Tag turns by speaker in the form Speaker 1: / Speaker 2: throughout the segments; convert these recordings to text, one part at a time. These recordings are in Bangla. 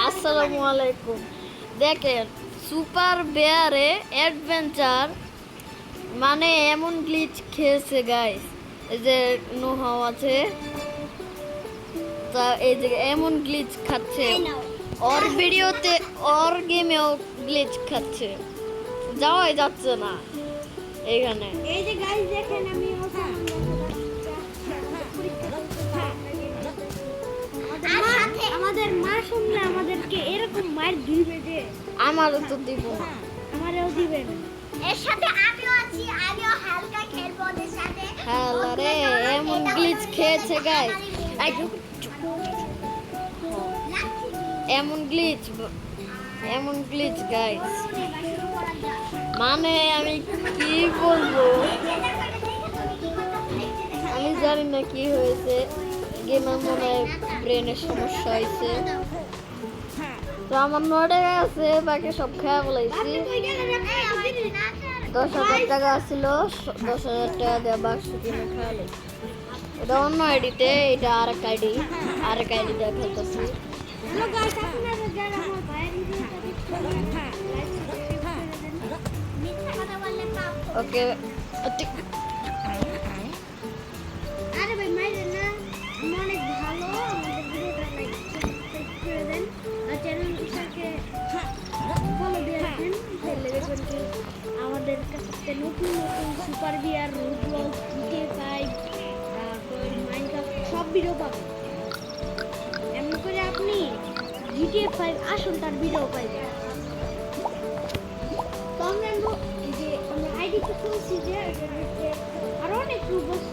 Speaker 1: আসসালামু আলাইকুম। দেখেন সুপার বেয়ারে অ্যাডভেঞ্চার মানে এমন গ্লিচ খেয়েছে গাইস। এই যে নোহাও আছে, তা এই যে এমন গ্লিচ খাচ্ছে, ওর ভিডিওতে ওর গেমেও গ্লিচ খাচ্ছে, যাওয়াই যাচ্ছে না এইখানে।
Speaker 2: এই যে গাইস দেখেন আমি আমাদের মা শুনলে আমাদেরকে এরকম মার দিবে যে
Speaker 1: আমারও তো দিব না,
Speaker 2: আমারও দিবেন।
Speaker 3: এর সাথে আমিও আছি, আমিও হালকা খেলবো ওদের সাথে।
Speaker 1: হ্যাঁ রে, এমন গ্লিচ খেয়েছে গাইস, এমন গ্লিচ গাইস, মানে আমি কি বলবো, আমি জানি না কি হয়েছে। গেমের মনে হয় ব্রেনের সমস্যা হয়েছে। তো আমার নোটে আছে, বাকি সব খেয়া বলাইছি। 10,000 টাকা ছিল, 10,000 টাকা দিয়ে বাক্স কিনে খেয়ালে। এটা অন্য আইডিতে, এটা আরেক আইডি দিয়ে খেলতেছি।
Speaker 2: হ্যালো গাইস, আপনারা যারা আমার ভাইয়ের ভিডিওটা দেখছেন
Speaker 3: মিথ্যা কথা বললে পাপ।
Speaker 1: ওকে,
Speaker 2: আরে ভাই মাইরেন না, অনেক ভালো। আমাদের ভিডিওটা লাইক সাবস্ক্রাইব করে দেন আর চ্যানেলটিকে ফলো দিয়ে রাখেন। তাহলে দেখবেন কি আমাদের কাছে নতুন নতুন সুপার বিয়ার, রোবলক্স, GTA 5, তারপর মাইনক্রাফট সব ভিডিও পাবেন। এমন করে আপনি GTA 5 আসুন তার ভিডিও পাইবেন। তো আমরা এই যে আমরা আইডিতে খুলছি যে আরো অনেক রোবলক্স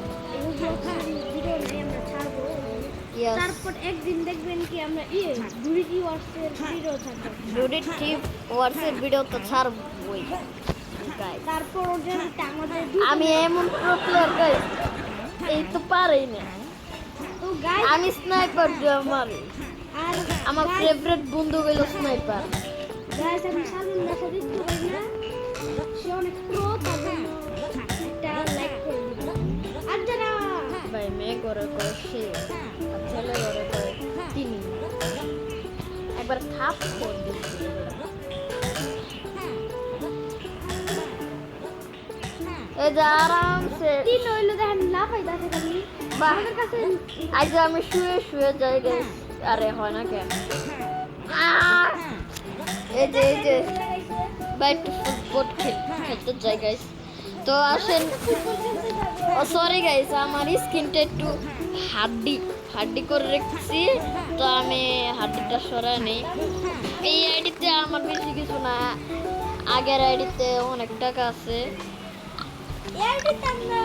Speaker 2: ভিডিও নেই আমরা ছাড়বো।
Speaker 1: Yes.
Speaker 2: তারপর একদিন দেখবেন কি আমরা ডুরিটি ওয়ার্সের ভিডিও ছাড়বো।
Speaker 1: ডুরিটি ওয়ার্সের ভিডিও তো ছাড়বই গাইস।
Speaker 2: তারপর ওদের আমাদের
Speaker 1: আমি এমন প্রো প্লেয়ার গাইস, এই তো পারেই না।
Speaker 2: তো গাইস
Speaker 1: আমি স্নাইপার দিয়ে মারি,
Speaker 2: আর
Speaker 1: আমার ফেভারিট বন্ধু হলো স্নাইপার।
Speaker 2: গাইস আমি সামনে দেখা দিতে পারি না, সে অনেক প্রো, তার জন্য একটা লাইক করে দিবেন। আর যারা
Speaker 1: ভাই মেয়ে করে সে, আর ছেলে করে তিনি, একবার খাপ করে দিচ্ছি। এই যে আরামসে
Speaker 2: তিন হইলো দেখেন না পাইতা খালি
Speaker 1: বাহ,
Speaker 2: আমাদের কাছে।
Speaker 1: আজ আমি শুয়ে যাই গাইস। আরে হয় না কেন, এই যে ভাই একটু ফুটবল খেলতে যাই গাইস। তো আসেন। ও সরি গাইস, আমার স্কিনটা একটু হাড্ডি করে রেখেছি, তো আমি হাড্ডিটা সরাই নেই। এই আইডিতে আমার বেশি কিছু না, আগের আইডিতে অনেক টাকা আছে।
Speaker 2: এআইডিতে আমরা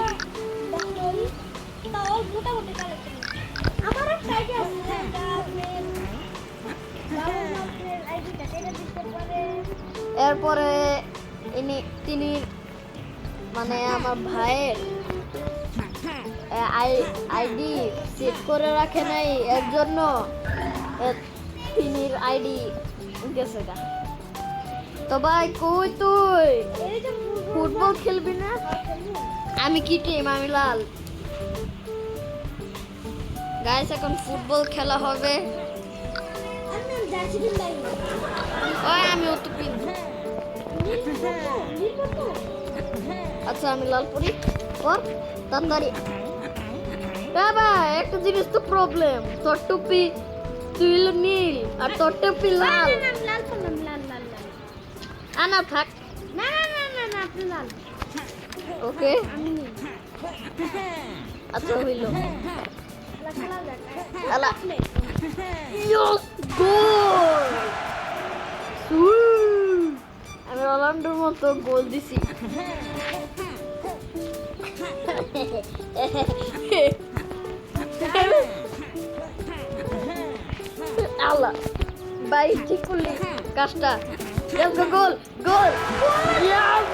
Speaker 2: দেখই তাও মোটামুটি কালেকশন। আমার একটা আইডিয়া আছে, যেটা আপনি আপনার আইডিটা কেটে দিতে পারে।
Speaker 1: এরপরে তিনি মানে আমার ভাইয়ের আইডি সেট করে রাখে নাই, এর জন্য তিনির আইডি গেছে গা। তো ভাই কই তুই
Speaker 2: এই যে
Speaker 1: ফুটবল খেলবি না? আমি কি টিম? আমি লাল গাইস। এখন ফুটবল খেলা হবে।
Speaker 2: আমি জার্সি কিনলাই
Speaker 1: ওই আমি অত কিনবো। আচ্ছা আমি লাল পরি, ওর তাড়াতাড়ি। বাবা একটা জিনিস তো প্রবলেম, তোর টুপি তুই হলো নীল আর তোর টুপি লাল।
Speaker 2: লাল লাল করলাম, লাল লাল লাল।
Speaker 1: আনা থাক।
Speaker 2: না না না না না আপনি লাল,
Speaker 1: ওকে
Speaker 2: আমি নীল।
Speaker 1: আচ্ছা হইলো।
Speaker 2: খেলা যাক।
Speaker 1: আলা ইয়েস গোল! আমি রোনাল্ডোর মতো গোল দিছি। আল্লাহ ভাই ঠিক করলি কাজটা। গোল গোল! Yes!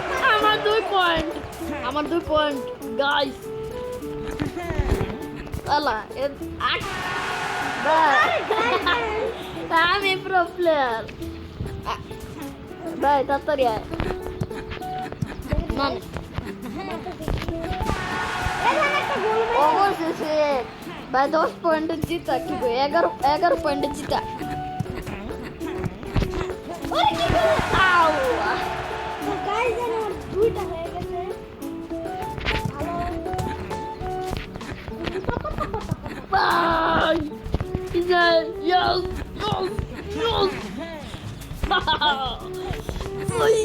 Speaker 1: আমার 2 পয়েন্ট গাইস। আল্লাহ আমি প্রো প্লেয়ার ভাই, তাড়াতাড়ি আয়। মানে অবশেষে ভাই 10 পয়েন্টে জিতা, কি 11 পয়েন্টে জিতা।
Speaker 2: ওরে কি করলে?
Speaker 1: আউ
Speaker 2: তো গাইস আমার দুইটা হয়ে গেছে। ভালো।
Speaker 1: বাই yes ওই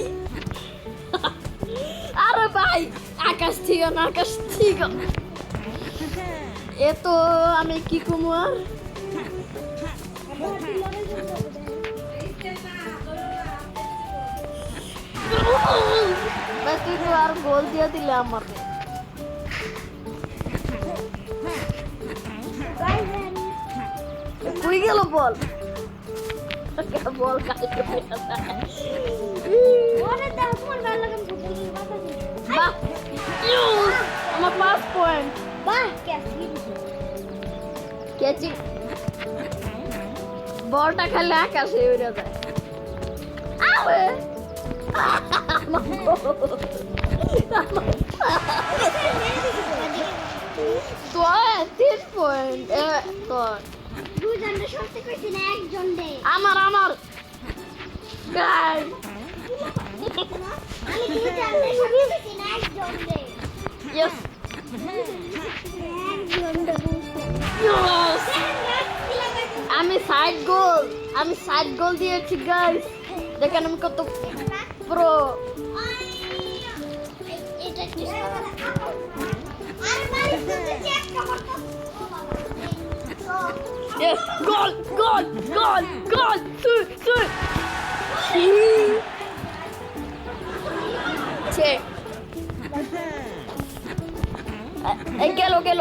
Speaker 1: আরে ভাই আকাশ থেকে না আকাশ থেকে এ তো আমি কি কমু আর
Speaker 2: আবার পিলারে যেতে হবে।
Speaker 1: ভাই তুই তো আর গোল দিয়ে দিলে আমাকে
Speaker 2: গাইস
Speaker 1: কই গেল বল বল কাল
Speaker 2: ওরে তো তোমার ভালো লাগাম ফুটবলের কথা দিই।
Speaker 1: বাহ আমার 5 পয়েন্ট
Speaker 2: বাহ ক্যাসি
Speaker 1: ক্যাচিং বলটা খালি আকাশে উড়ে যায় আরে তো 3 পয়েন্ট তো
Speaker 2: দুইজনটা সত্যি কইছি না একজন দে।
Speaker 1: আমার গাইস
Speaker 2: আমি দুইজনটা সত্যি কইছি না একজন দে।
Speaker 1: ইয়েস
Speaker 2: একজন দে বুঝতে।
Speaker 1: ইয়েস আমি সাইড গোল দিয়েছি গাইস দেখেন আমি কত প্রো
Speaker 2: এটা কি আর মারি তো চেক করতে।
Speaker 1: Yes, goal! Che. গেল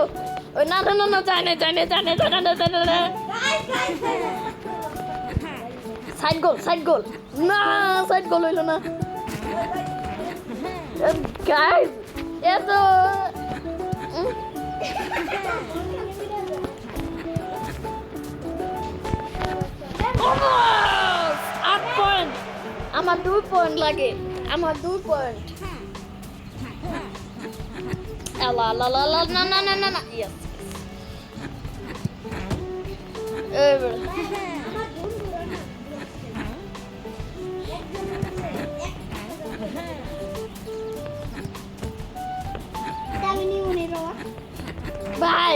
Speaker 1: ওই না চাই না সাইড গোল না সাইড গোল হইল না গাইস এত আট পয়েন্ট আমার 2 পয়েন্ট লাগে আমার 2 পয়েন্ট না ইয়েস এবার ভাই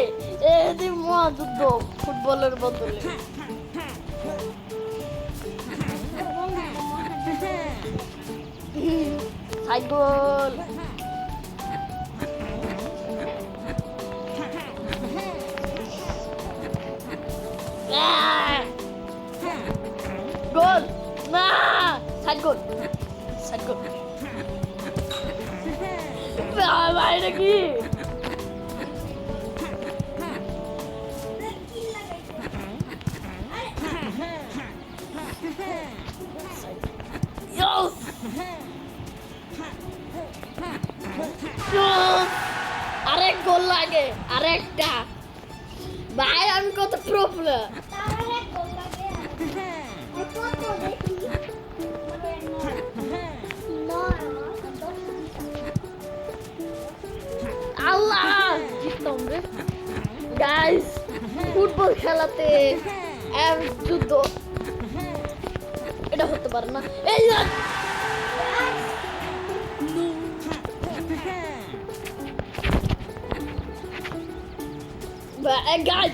Speaker 1: এই মহাযুদ্ধ ফুটবলের বদলে সাইড গোল গোল না সাইড গোল ভাই নাকি আরেক গোল লাগে আরেকটা ভাই আমি কত প্রবলেম আল্লাহ জিততাম রে গাইস ফুটবল খেলাতে যুদ্ধ এটা হতে পারে না এই guys,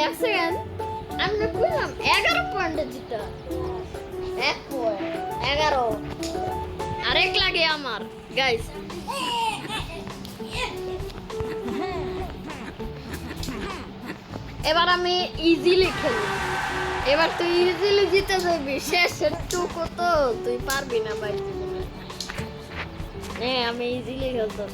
Speaker 1: এক সেকেন্ড আমি না কইলাম 11 পয়েন্টে জিতা 1 পয়েন্ট 11 আরেক লাগে আমার গাইস এবার আমি ইজিলি খেলি এবার তুই ইজিলি জিতে যাবি শেষের টুকু তো তুই পারবি না ভাই হ্যাঁ আমি ইজিলি খেলতাম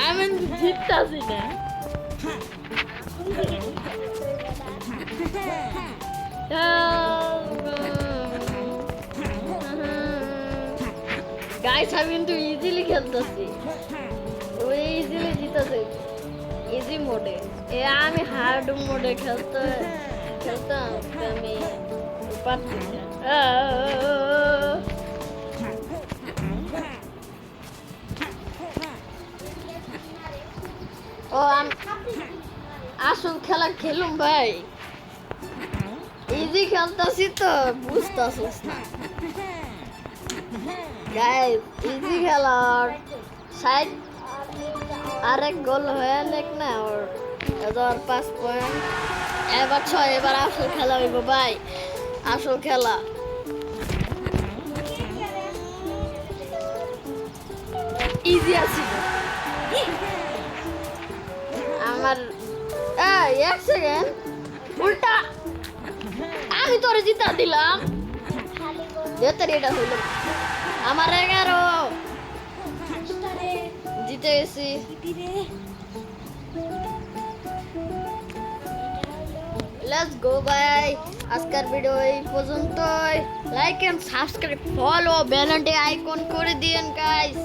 Speaker 1: আমি জিততাছি না গাইস আমি কিন্তু ইজিলি খেলতেছি, ওই ইজিলি জিতেছে ইজি মোডে। আমি হার্ড মোডে খেলতাম আমি পারছি না। ও আসল খেলা খেলুম ভাই, ইজি খেলতাছি তো বুঝতাছিস না গাইস। ইজি খেলার সাইড আরেক গোল হয়ে নেক না ওর এবার 5 পয়েন্ট, এবার 6। এবার আসল খেলা হইব ভাই, আসল খেলা। ইজি আছে আমার। এক সেকেন্ড, উল্টা আমি তোরে জিতা দিলাম। এটা হইল আমার 11, জিতে গেছি। Let's go bye. আজকের ভিডিও এই পর্যন্তই। Like and subscribe, follow, bell icon করে দিয়েন গাইস।